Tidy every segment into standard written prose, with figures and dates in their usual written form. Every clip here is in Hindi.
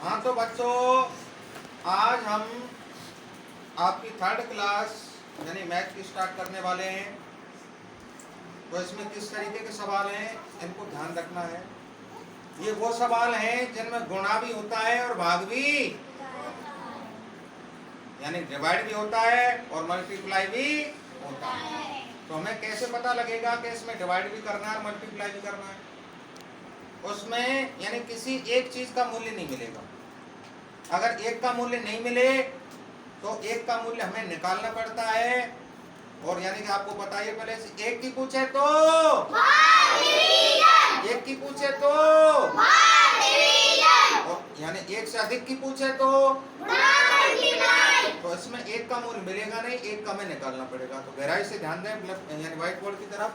हाँ तो बच्चों, आज हम आपकी थर्ड क्लास यानी मैथ की स्टार्ट करने वाले हैं। तो इसमें किस तरीके के सवाल हैं इनको ध्यान रखना है। ये वो सवाल हैं जिनमें गुणा भी होता है और भाग भी, यानी डिवाइड भी होता है और मल्टीप्लाई भी होता है। तो हमें कैसे पता लगेगा कि इसमें डिवाइड भी करना है और मल्टीप्लाई भी करना है। उसमें यानी किसी एक चीज का मूल्य नहीं मिलेगा। अगर एक का मूल्य नहीं मिले तो एक का मूल्य हमें निकालना पड़ता है। और यानी कि आपको पता है पहले से एक की पूछे तो एक की पूछे तो यानी एक से अधिक की पूछे तो इसमें एक का मूल्य मिलेगा नहीं, एक का हमें निकालना पड़ेगा। तो गहराई से ध्यान दें यानी व्हाइट बोर्ड की तरफ।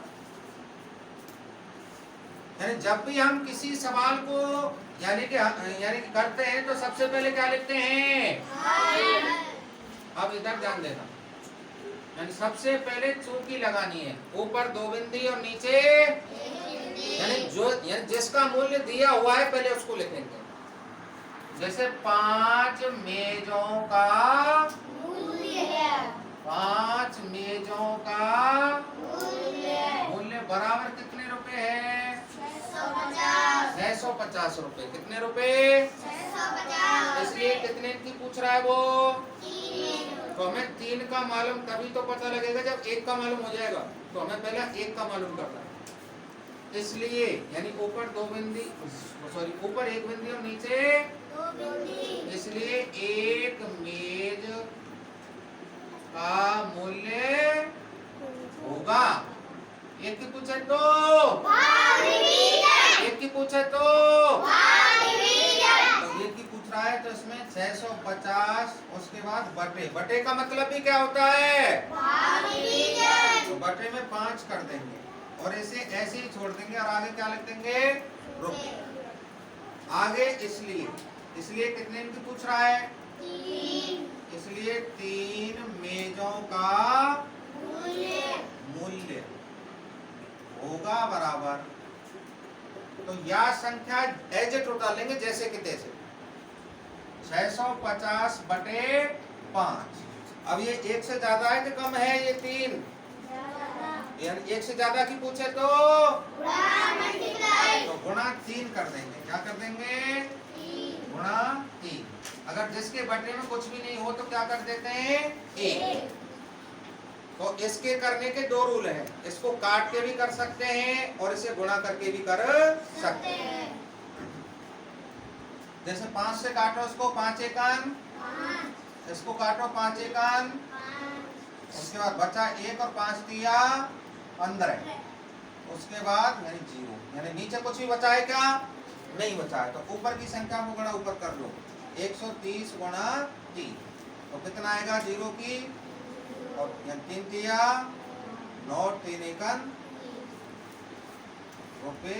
यानी जब भी हम किसी सवाल को यानी कि करते हैं तो सबसे पहले क्या लिखते हैं? अब इधर ध्यान देना। यानी सबसे पहले चौकी लगानी है, ऊपर दो बिंदी और नीचे यानी जिसका मूल्य दिया हुआ है पहले उसको लिखेंगे। जैसे 5 मेजों का पांच मेजों का मूल्य बराबर कितने रुपए है? 650 रुपए। कितने रुपए? 650। इसलिए कितने की पूछ रहा है वो? 3। तो हमें 3 का मालूम तभी तो पता लगेगा जब 1 का मालूम हो जाएगा। तो हमें पहले 1 का मालूम करना है। इसलिए यानी ऊपर दो बिंदी, सॉरी ऊपर एक बिंदी और नीचे दो बिंदी। इसलिए एक मेज का मूल्य होगा, एक की पूछे तो एक की पूछे तो एक की पूछ रहा है तो इसमें 650। उसके बाद बटे, बटे का मतलब भी क्या होता है? तो बटे में 5 कर देंगे और इसे ऐसे ही छोड़ देंगे और आगे क्या लिख देंगे? रुपए। आगे इसलिए कितने की पूछ रहा है? 3। इसलिए 3 मेजों का मूल्य होगा बराबर। तो यह संख्या एज इट उतार लेंगे जैसे कि तैसे। 650 बटे 5। अब ये 1 से ज्यादा है कि कम है? ये 3 यानी 1 से ज्यादा की पूछे तो गुणा 3 कर देंगे। क्या कर देंगे? गुणा 3। अगर जिसके बटे में कुछ भी नहीं हो तो क्या कर देते हैं? 1। तो इसके करने के 2 रूल हैं। इसको काट के भी कर सकते हैं और इसे गुणा करके भी कर सकते हैं। जैसे 5 से काटो उसको 5 एकम, इसको काटो 5 एकम, उसके बाद बचा 1 और 5 दिया 15। उसके बाद यानी 0, यानी नीचे कुछ भी बचा है क्या? नहीं बचा है। तो ऊपर की संख्या को गुणा ऊपर कर लो, 130 गुणा 3 तो कितना आएगा? 0 की और 3 दिया 9, 3 एकम रुपए